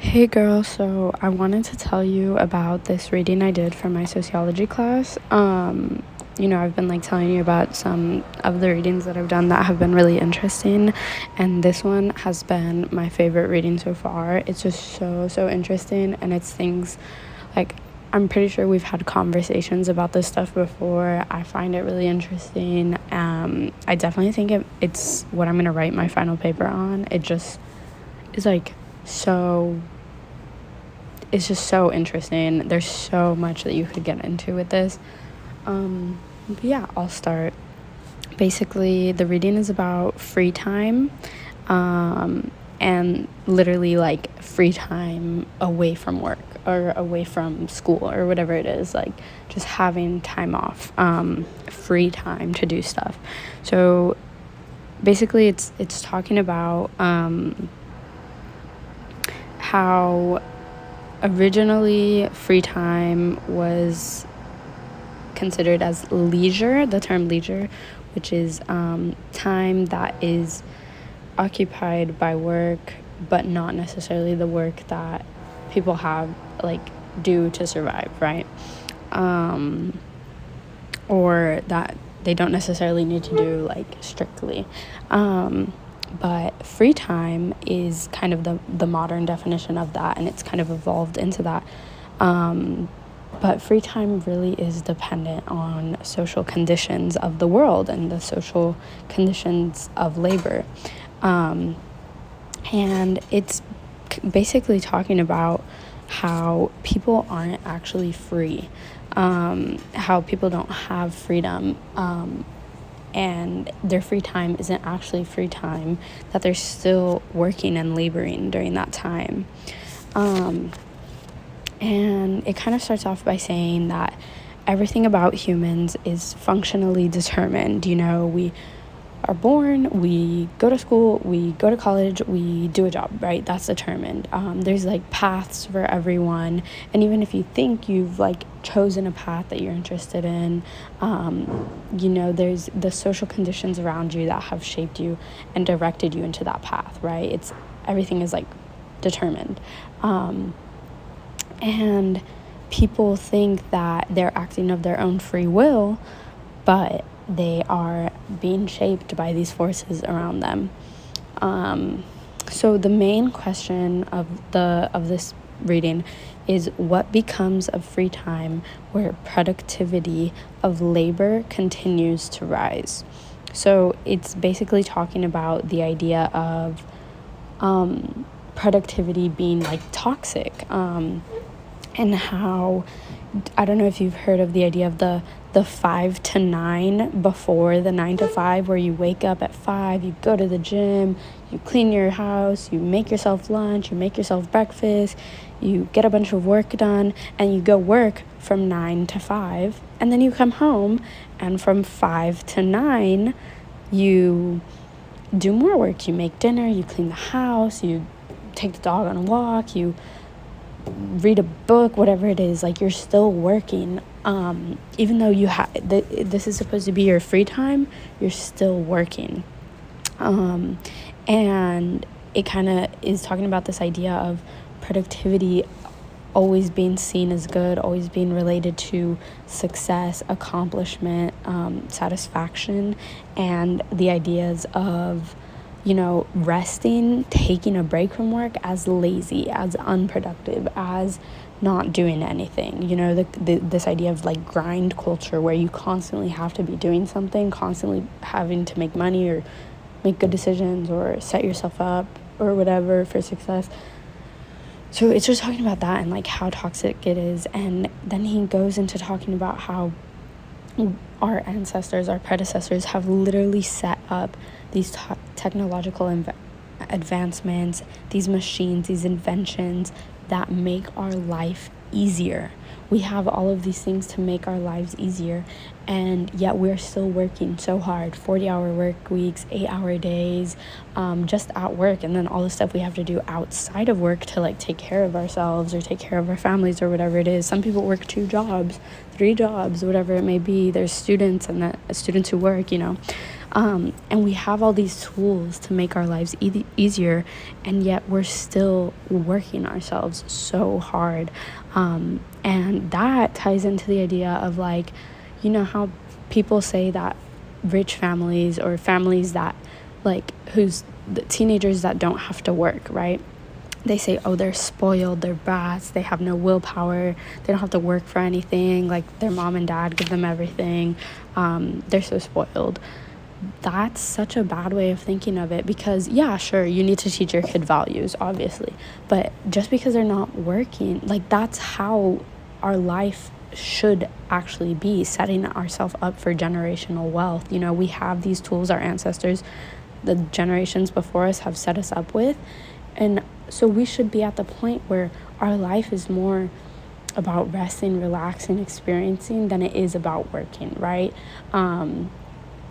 Hey girl, so I wanted to tell you about this reading I did for my sociology class. I've been like telling you about some of the readings that I've done that have been really interesting, and this one has been my favorite reading so far. It's just so interesting, and it's things like I'm pretty sure we've had conversations about this stuff before. I find it really interesting. I definitely think it's what I'm gonna write my final paper on. It just is like so it's just so interesting. There's so much that you could get into with this. But yeah, I'll start. Basically, the reading is about free time, and literally like free time away from work or away from school or whatever it is, like just having time off, free time to do stuff. So basically, it's talking about how originally free time was considered as leisure, the term leisure, which is time that is occupied by work, but not necessarily the work that people have like do to survive, right? Or that they don't necessarily need to do like strictly. But free time is kind of the modern definition of that, and it's kind of evolved into that. But free time really is dependent on social conditions of the world and the social conditions of labor. And it's basically talking about how people aren't actually free, how people don't have freedom, and their free time isn't actually free time, that they're still working and laboring during that time. And it kind of starts off by saying that everything about humans is functionally determined. We are born, we go to school, we go to college, we do a job, right? That's determined. There's like paths for everyone, and even if you think you've like chosen a path that you're interested in, there's the social conditions around you that have shaped you and directed you into that path, right? Everything is like determined. And people think that they're acting of their own free will, but they are being shaped by these forces around them. So the main question of this reading is, what becomes of free time where productivity of labor continues to rise? So it's basically talking about the idea of productivity being like toxic, and how, I don't know if you've heard of the idea of the 5 to 9 before the 9 to 5, where you wake up at 5, you go to the gym, you clean your house, you make yourself lunch, you make yourself breakfast, you get a bunch of work done, and you go work from 9 to 5, and then you come home, and from 5 to 9 you do more work. You make dinner, you clean the house, you take the dog on a walk, you read a book, whatever it is. Like, you're still working, even though this is supposed to be your free time, you're still working. And it kind of is talking about this idea of productivity always being seen as good, always being related to success, accomplishment, satisfaction, and the ideas of resting, taking a break from work as lazy, as unproductive, as not doing anything. This idea of like grind culture, where you constantly have to be doing something, constantly having to make money or make good decisions or set yourself up or whatever for success. So it's just talking about that and like how toxic it is. And then he goes into talking about how our ancestors, our predecessors, have literally set up these technological advancements, these machines, these inventions that make our life easier. We have all of these things to make our lives easier, and yet we're still working so hard, 40-hour work weeks, 8-hour days, just at work, and then all the stuff we have to do outside of work to like take care of ourselves or take care of our families or whatever it is. Some people work 2 jobs, 3 jobs, whatever it may be. There's students and students who work, And we have all these tools to make our lives easier, and yet we're still working ourselves so hard. And that ties into the idea of like, you know how people say that rich families, or families that like whose the teenagers that don't have to work, right? They say, oh, they're spoiled, they're brats, they have no willpower, they don't have to work for anything, like their mom and dad give them everything, they're so spoiled. That's such a bad way of thinking of it, because yeah, sure, you need to teach your kid values, obviously, but just because they're not working, like that's how our life should actually be, setting ourselves up for generational wealth. You know, we have these tools our ancestors, the generations before us, have set us up with, and so we should be at the point where our life is more about resting, relaxing, experiencing than it is about working, right?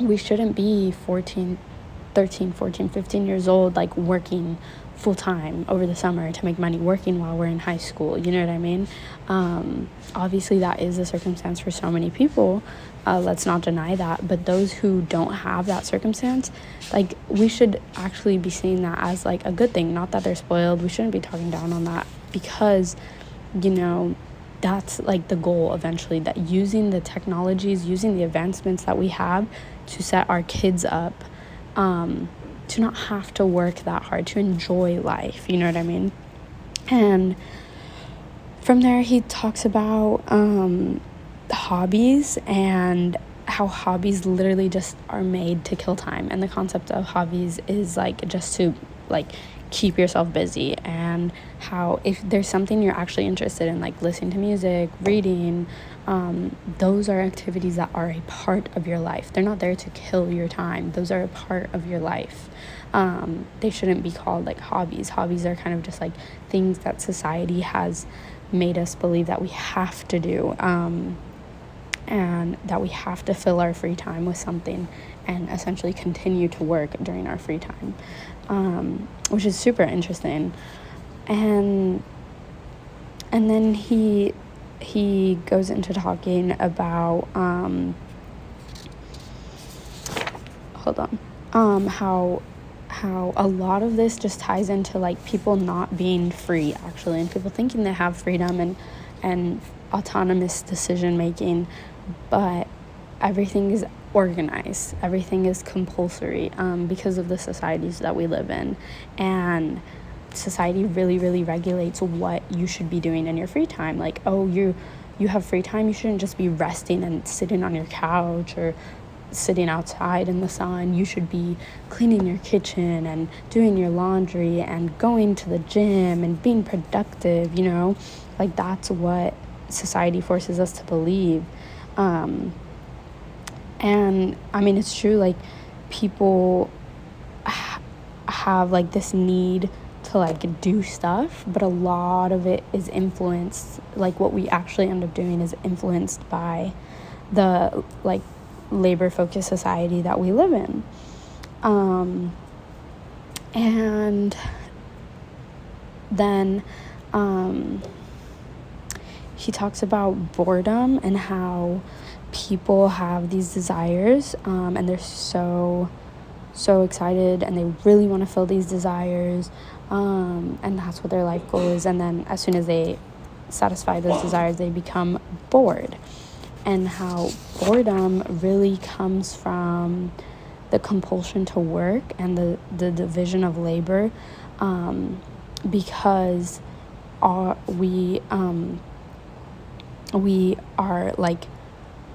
We shouldn't be 15 years old, like working full time over the summer to make money, working while we're in high school. You know what I mean? Obviously, that is a circumstance for so many people. Let's not deny that. But those who don't have that circumstance, like, we should actually be seeing that as like a good thing. Not that they're spoiled. We shouldn't be talking down on that, because, you know, that's like the goal eventually, that using the technologies, using the advancements that we have to set our kids up, to not have to work that hard, to enjoy life, you know what I mean? And from there, he talks about hobbies, and how hobbies literally just are made to kill time. And the concept of hobbies is like just to like keep yourself busy, and how if there's something you're actually interested in, like listening to music, reading, those are activities that are a part of your life. They're not there to kill your time. Those are a part of your life. They shouldn't be called like hobbies. Hobbies are kind of just like things that society has made us believe that we have to do, and that we have to fill our free time with something, and essentially continue to work during our free time, which is super interesting. And then he goes into talking about how a lot of this just ties into like people not being free, actually, and people thinking they have freedom and autonomous decision making, but everything is organized, everything is compulsory, because of the societies that we live in. And society really, really regulates what you should be doing in your free time. Like, oh, you have free time, you shouldn't just be resting and sitting on your couch or sitting outside in the sun. You should be cleaning your kitchen and doing your laundry and going to the gym and being productive, you know? Like, that's what society forces us to believe. And I mean, it's true, like, people have like this need to like do stuff, but a lot of it is influenced, like what we actually end up doing is influenced by the like labor focused society that we live in. And then he talks about boredom and how people have these desires, and they're so excited, and they really want to fill these desires, and that's what their life goal is. And then as soon as they satisfy those desires, they become bored. And how boredom really comes from the compulsion to work and the division of labor, because we are like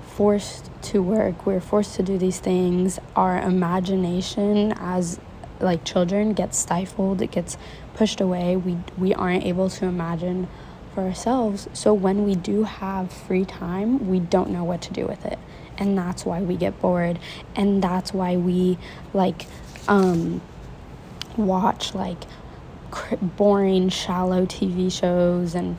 forced to work, we're forced to do these things. Our imagination as like children gets stifled, it gets pushed away. We aren't able to imagine for ourselves. So when we do have free time, we don't know what to do with it, and that's why we get bored. And that's why we like watch like boring, shallow TV shows, and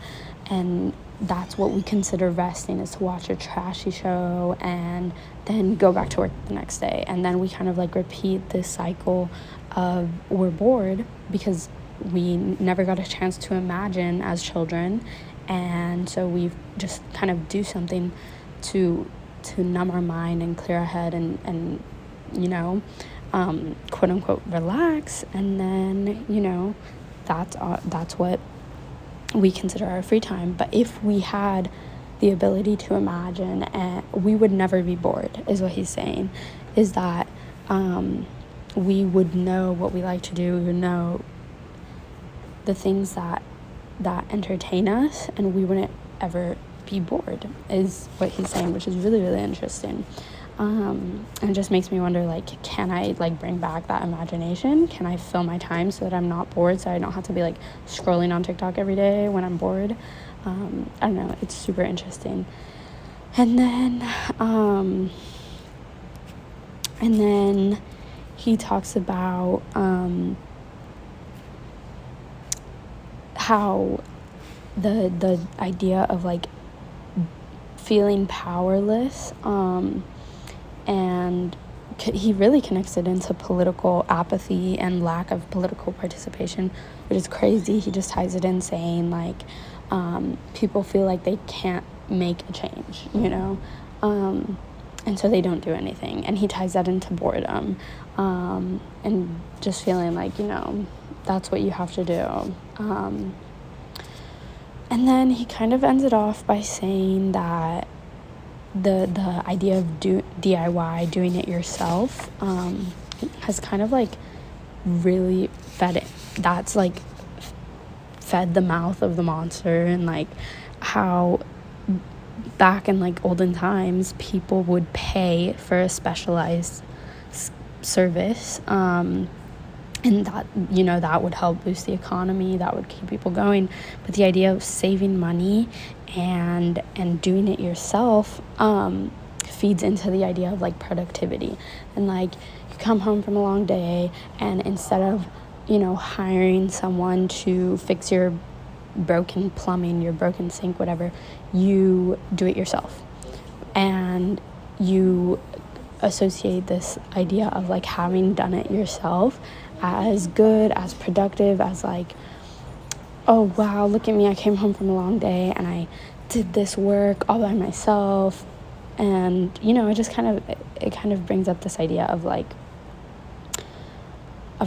that's what we consider resting, is to watch a trashy show and then go back to work the next day. And then we kind of like repeat this cycle of we're bored because we never got a chance to imagine as children, and so we just kind of do something to numb our mind and clear our head and quote unquote relax, and then that's what we consider our free time. But if we had the ability to imagine, and we would never be bored, is what he's saying, is that we would know what we like to do, we would know the things that entertain us, and we wouldn't ever be bored, is what he's saying, which is really, really interesting. And it just makes me wonder, like, can I bring back that imagination? Can I fill my time so that I'm not bored, so I don't have to be scrolling on TikTok every day when I'm bored? I don't know, it's super interesting. And then he talks about how the idea of feeling powerless, and he really connects it into political apathy and lack of political participation, which is crazy. He just ties it in saying people feel like they can't make a change, and so they don't do anything, and he ties that into boredom, and just feeling that's what you have to do. And then he kind of ends it off by saying that the idea of DIY, doing it yourself, has kind of really fed the mouth of the monster, and how back in olden times people would pay for a specialized service, and that that would help boost the economy, that would keep people going. But the idea of saving money and doing it yourself feeds into the idea of productivity, and you come home from a long day, and instead of hiring someone to fix your broken plumbing, your broken sink, whatever, you do it yourself, and you associate this idea of having done it yourself as good, as productive, as oh wow, look at me, I came home from a long day and I did this work all by myself. And it kind of brings up this idea of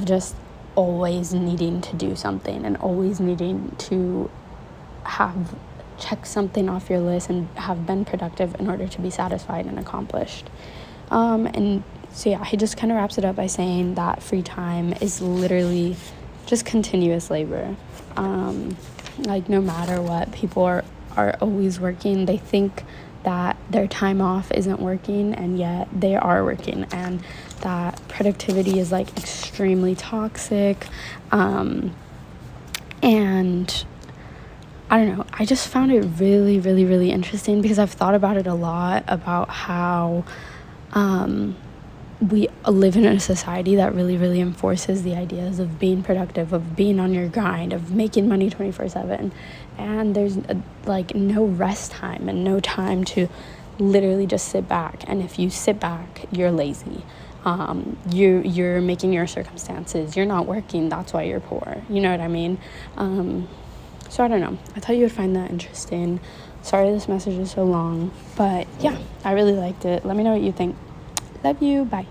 just always needing to do something, and always needing to have checked something off your list and have been productive in order to be satisfied and accomplished. And so yeah, he just kind of wraps it up by saying that free time is literally just continuous labor. No matter what, people are always working. They think that their time off isn't working, and yet they are working, and that productivity is extremely toxic. And I don't know, I just found it really, really, really interesting, because I've thought about it a lot, about how we live in a society that really, really enforces the ideas of being productive, of being on your grind, of making money 24/7, and there's no rest time and no time to literally just sit back. And if you sit back, you're lazy. You're making your circumstances, you're not working, that's why you're poor, you know what I mean? So I don't know, I thought you would find that interesting. Sorry this message is so long, but yeah, I really liked it. Let me know what you think. Love you, bye.